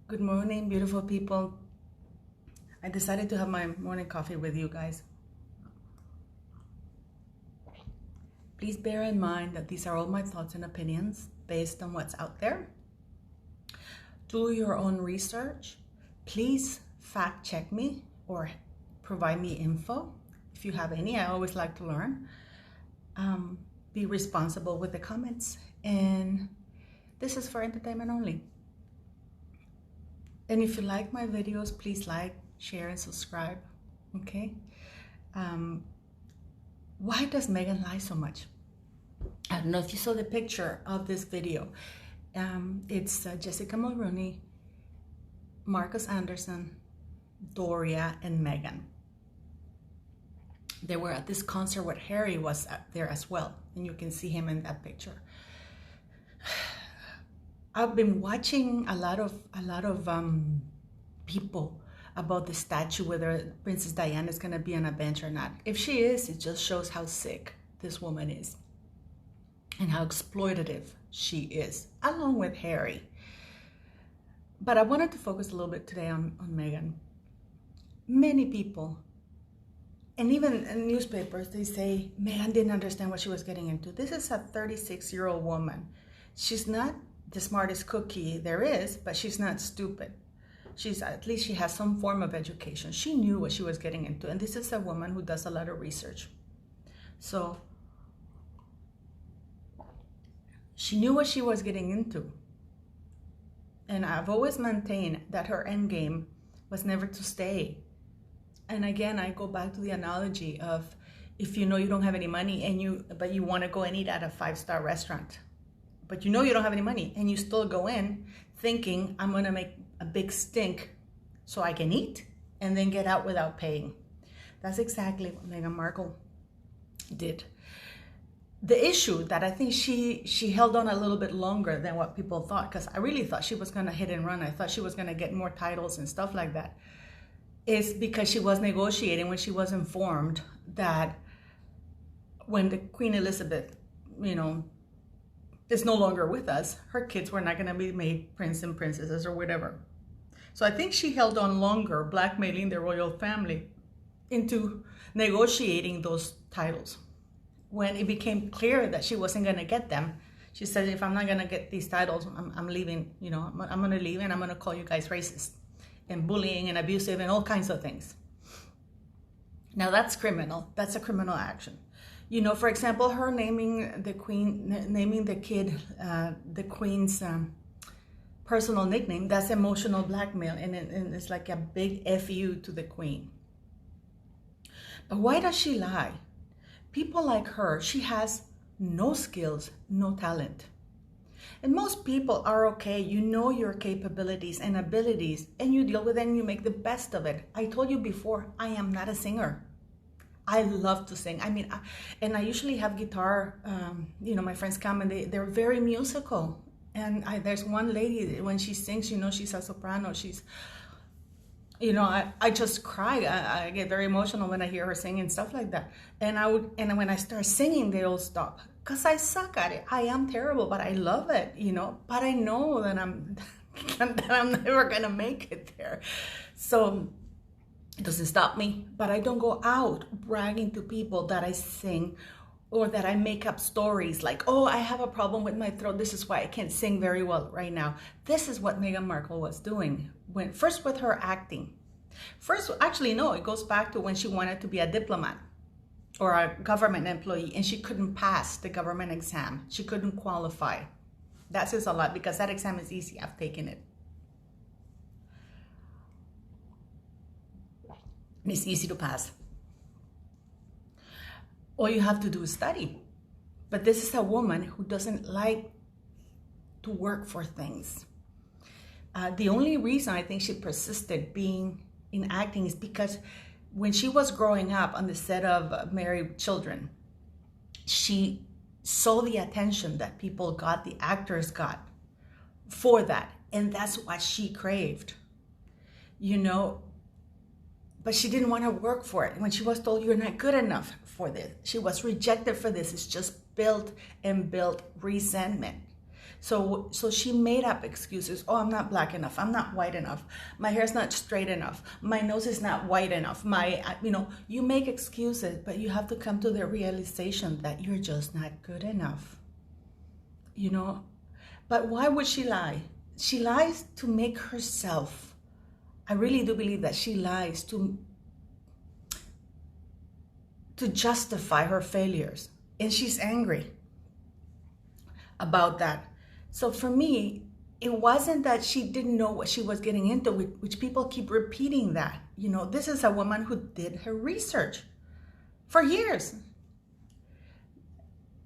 Good morning, beautiful people. I decided to have my morning coffee with you guys. Please bear in mind that these are all my thoughts and opinions based on what's out there. Do your own research. Please fact check me or provide me info. If you have any, I always like to learn. Be responsible with the comments. And this is for entertainment only. And if you like my videos, please like, share, and subscribe. Okay? Why does Meghan lie so much? I don't know if you saw the picture of this video. It's Jessica Mulroney, Marcus Anderson, Doria, and Meghan. They were at this concert where Harry was there as well, and you can see him in that picture. I've been watching a lot of people about the statue, whether Princess Diana is going to be on a bench or not. If she is, it just shows how sick this woman is and how exploitative she is, along with Harry. But I wanted to focus a little bit today on Meghan. Many people, and even in newspapers, they say Meghan didn't understand what she was getting into. This is a 36-year-old woman. She's not the smartest cookie there is, but she's not stupid. At least she has some form of education. She knew what she was getting into. And this is a woman who does a lot of research. So she knew what she was getting into. And I've always maintained that her endgame was never to stay. And again, I go back to the analogy of if you know you don't have any money but you want to go and eat at a 5-star restaurant, but you know you don't have any money and you still go in thinking I'm going to make a big stink so I can eat and then get out without paying. That's exactly what Meghan Markle did. The issue that I think she held on a little bit longer than what people thought, because I really thought she was going to hit and run. I thought she was going to get more titles and stuff like that, is because she was negotiating when she was informed that when the Queen Elizabeth, is no longer with us, her kids were not going to be made prince and princesses or whatever. So I think she held on longer, blackmailing the royal family into negotiating those titles. When it became clear that she wasn't going to get them, she said, if I'm not going to get these titles, I'm leaving. I'm going to leave and I'm going to call you guys racist and bullying and abusive and all kinds of things. Now that's criminal. That's a criminal action. For example, her naming the kid the Queen's personal nickname, that's emotional blackmail, and it's like a big FU to the Queen. But why does she lie? People like her, she has no skills, no talent. And most people are okay. You know your capabilities and abilities, and you deal with it and you make the best of it. I told you before, I am not a singer. I love to sing. And I usually have guitar. My friends come and they're very musical. And there's one lady, when she sings, she's a soprano. She's, I just cry. I get very emotional when I hear her sing and stuff like that. And when I start singing, they all stop because I suck at it. I am terrible, but I love it, But I know that I'm never gonna make it there. So it doesn't stop me, but I don't go out bragging to people that I sing or that I make up stories like, oh, I have a problem with my throat. This is why I can't sing very well right now. This is what Meghan Markle was doing first with her acting. It goes back to when she wanted to be a diplomat or a government employee and she couldn't pass the government exam. She couldn't qualify. That says a lot because that exam is easy. I've taken it. It's easy to pass. All you have to do is study. But this is a woman who doesn't like to work for things. The only reason I think she persisted being in acting is because when she was growing up on the set of Married Children, she saw the attention that people got, the actors got for that. And that's what she craved. But she didn't want to work for it. When she was told, you're not good enough for this, she was rejected for this. It's just built and built resentment. So she made up excuses. Oh, I'm not black enough. I'm not white enough. My hair's not straight enough. My nose is not white enough. You make excuses, but you have to come to the realization that you're just not good enough. But why would she lie? She lies to make herself. I really do believe that she lies to justify her failures. And she's angry about that. So for me, it wasn't that she didn't know what she was getting into, which people keep repeating that. This is a woman who did her research for years.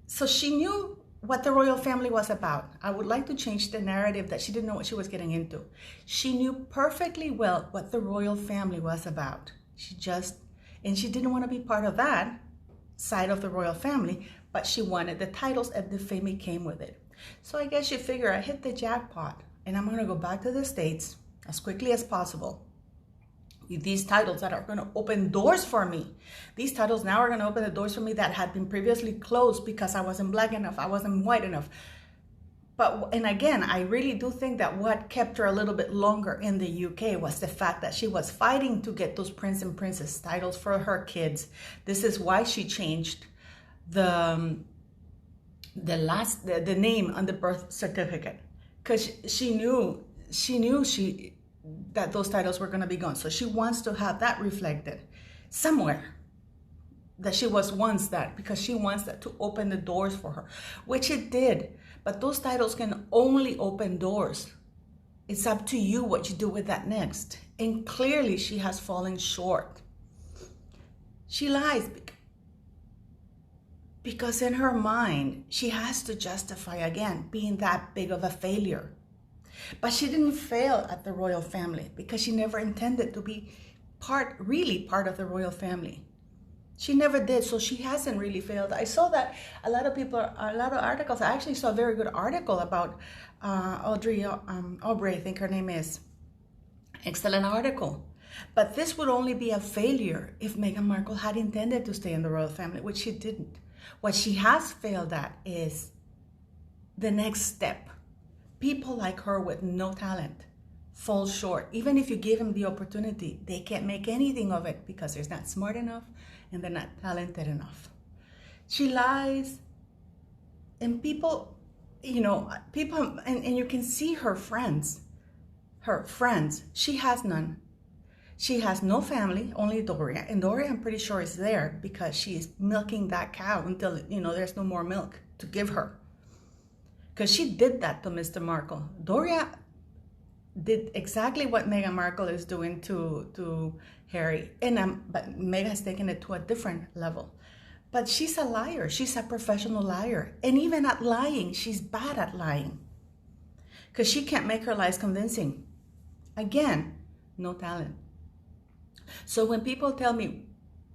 So she knew what the royal family was about. I would like to change the narrative that she didn't know what she was getting into. She knew perfectly well what the royal family was about. She didn't want to be part of that side of the royal family, but she wanted the titles and the fame that came with it. So I guess she figured, I hit the jackpot and I'm going to go back to the States as quickly as possible with these titles that are going to open doors for me. These titles now are going to open the doors for me that had been previously closed because I wasn't black enough, I wasn't white enough. And again, I really do think that what kept her a little bit longer in the UK was the fact that she was fighting to get those prince and princess titles for her kids. This is why she changed the name on the birth certificate, because she knew that those titles were going to be gone. So she wants to have that reflected somewhere, that she was once that, because she wants that to open the doors for her, which it did. But those titles can only open doors. It's up to you what you do with that next. And clearly she has fallen short. She lies because in her mind, she has to justify again being that big of a failure. But she didn't fail at the royal family because she never intended to be really part of the royal family. She never did, so she hasn't really failed. I saw that a lot of articles. I actually saw a very good article about Aubrey, I think her name is. Excellent article. But this would only be a failure if Meghan Markle had intended to stay in the royal family, which she didn't. What she has failed at is the next step. People like her with no talent fall short. Even if you give them the opportunity, they can't make anything of it because they're not smart enough and they're not talented enough. She lies, and people, and you can see her friends, she has none. She has no family, only Doria. And Doria, I'm pretty sure, is there because she's milking that cow until, there's no more milk to give her. Because she did that to Mr. Markle. Doria did exactly what Meghan Markle is doing to Harry. But Meghan has taken it to a different level. But she's a liar. She's a professional liar. And even at lying, she's bad at lying. Because she can't make her lies convincing. Again, no talent. So when people tell me,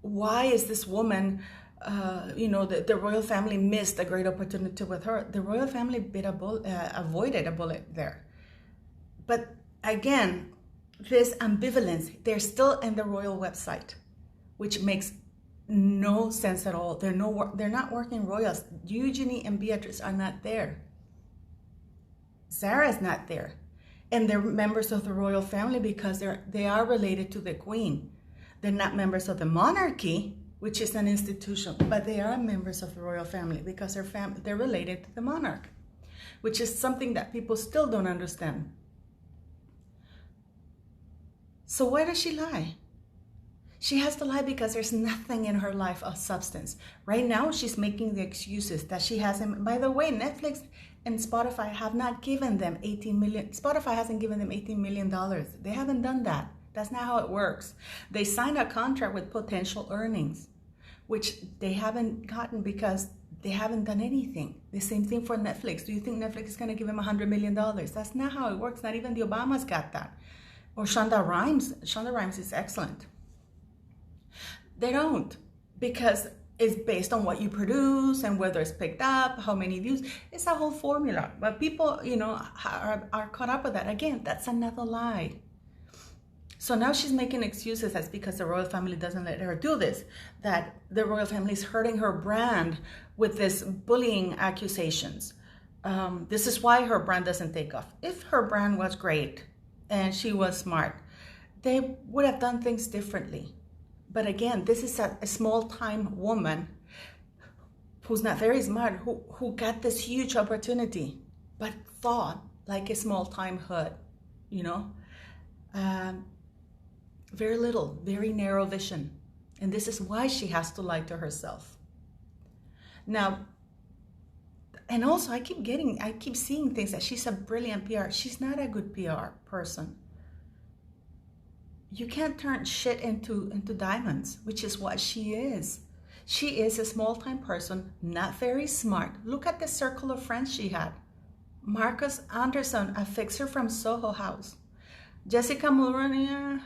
why is this woman, the royal family missed a great opportunity with her, the royal family avoided a bullet there. But again, this ambivalence, they're still in the royal website, which makes no sense at all. They're not working royals. Eugenie and Beatrice are not there. Sarah's not there. And they're members of the royal family because they are related to the queen. They're not members of the monarchy, which is an institution, but they are members of the royal family because they're related to the monarch, which is something that people still don't understand. So why does she lie? She has to lie because there's nothing in her life of substance. Right now, she's making the excuses that she hasn't. By the way, Netflix and Spotify have not given them $18 million. Spotify hasn't given them $18 million. They haven't done that. That's not how it works. They signed a contract with potential earnings, which they haven't gotten because they haven't done anything. The same thing for Netflix. Do you think Netflix is going to give them $100 million? That's not how it works. Not even the Obamas got that. Or Shonda Rhimes. Shonda Rhimes is excellent. They don't, because it's based on what you produce and whether it's picked up, how many views. It's a whole formula. But people, are caught up with that. Again, that's another lie. So now she's making excuses. That's because the royal family doesn't let her do this. That the royal family is hurting her brand with this bullying accusations. This is why her brand doesn't take off. If her brand was great and she was smart, they would have done things differently. But again, this is a small-time woman who's not very smart, who got this huge opportunity, but thought like a small-time hood, you know? Very little, very narrow vision. And this is why she has to lie to herself. Now, and also I keep seeing things that she's a brilliant PR. She's not a good PR person. You can't turn shit into diamonds, which is what she is. She is a small-time person, not very smart. Look at the circle of friends she had. Marcus Anderson, a fixer from Soho House. Jessica Mulroney,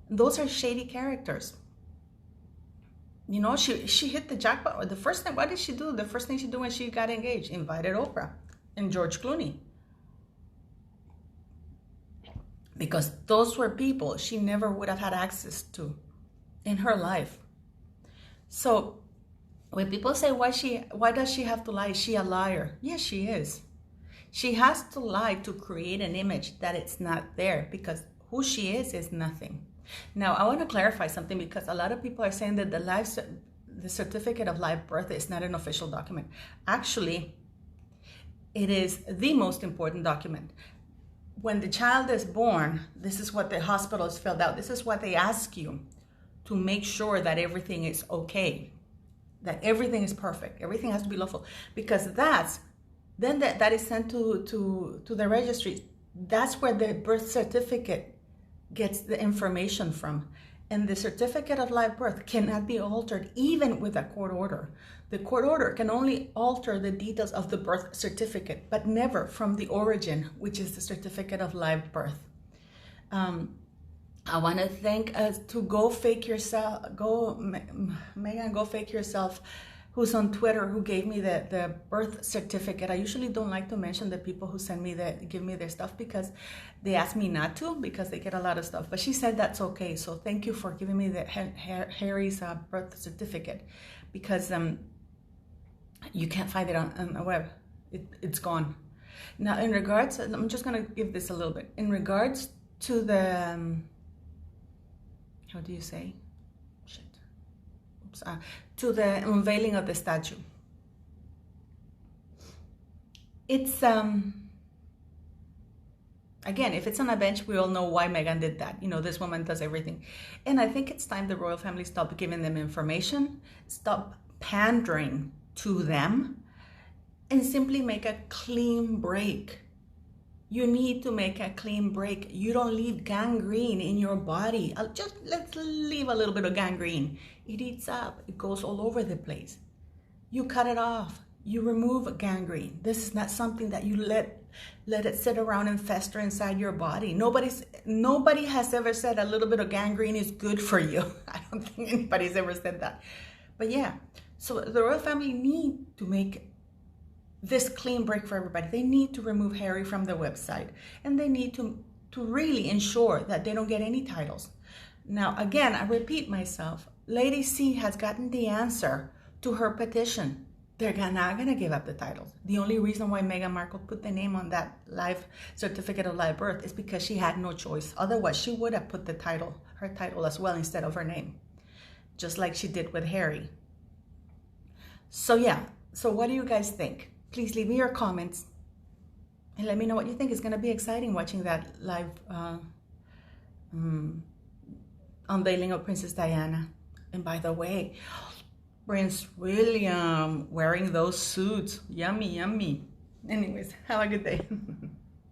those are shady characters. You know, she hit the jackpot. The first thing, what did she do? The first thing she did when she got engaged, invited Oprah and George Clooney. Because those were people she never would have had access to in her life. So when people say, why does she have to lie? Is she a liar? Yes, she is. She has to lie to create an image that it's not there, because who she is nothing. Now, I want to clarify something, because a lot of people are saying that the certificate of live birth is not an official document. Actually, it is the most important document. When the child is born, this is what the hospitals filled out. This is what they ask you to make sure that everything is okay, that everything is perfect. Everything has to be lawful, because that is sent to the registry. That's where the birth certificate gets the information from. And the certificate of live birth cannot be altered even with a court order. The court order can only alter the details of the birth certificate, but never from the origin, which is the certificate of live birth. I want to thank to Go Fake Yourself, Meghan, Go Fake Yourself, who's on Twitter, who gave me the birth certificate. I usually don't like to mention the people who give me their stuff, because they ask me not to, because they get a lot of stuff. But she said that's okay. So thank you for giving me Harry's birth certificate, because you can't find it on the web. It's gone. Now, in regards, I'm just going to give this a little bit. In regards to the, how do you say? To the unveiling of the statue. It's, again, if it's on a bench, we all know why Meghan did that. You know, this woman does everything. And I think it's time the royal family stop giving them information, stop pandering to them, and simply make a clean break. You need to make a clean break. You don't leave gangrene in your body. Let's leave a little bit of gangrene. It eats up. It goes all over the place. You cut it off. You remove gangrene. This is not something that you let it sit around and fester inside your body. Nobody has ever said a little bit of gangrene is good for you. I don't think anybody's ever said that. But yeah, so the royal family need to make this clean break for everybody. They need to remove Harry from the website, and they need to really ensure that they don't get any titles. Now, again, I repeat myself, Lady C has gotten the answer to her petition. They're not going to give up the titles. The only reason why Meghan Markle put the name on that live certificate of live birth is because she had no choice. Otherwise, she would have put her title as well instead of her name, just like she did with Harry. So yeah, so what do you guys think? Please leave me your comments and let me know what you think. It's going to be exciting watching that live unveiling of Princess Diana. And by the way, Prince William wearing those suits. Yummy, yummy. Anyways, have a good day.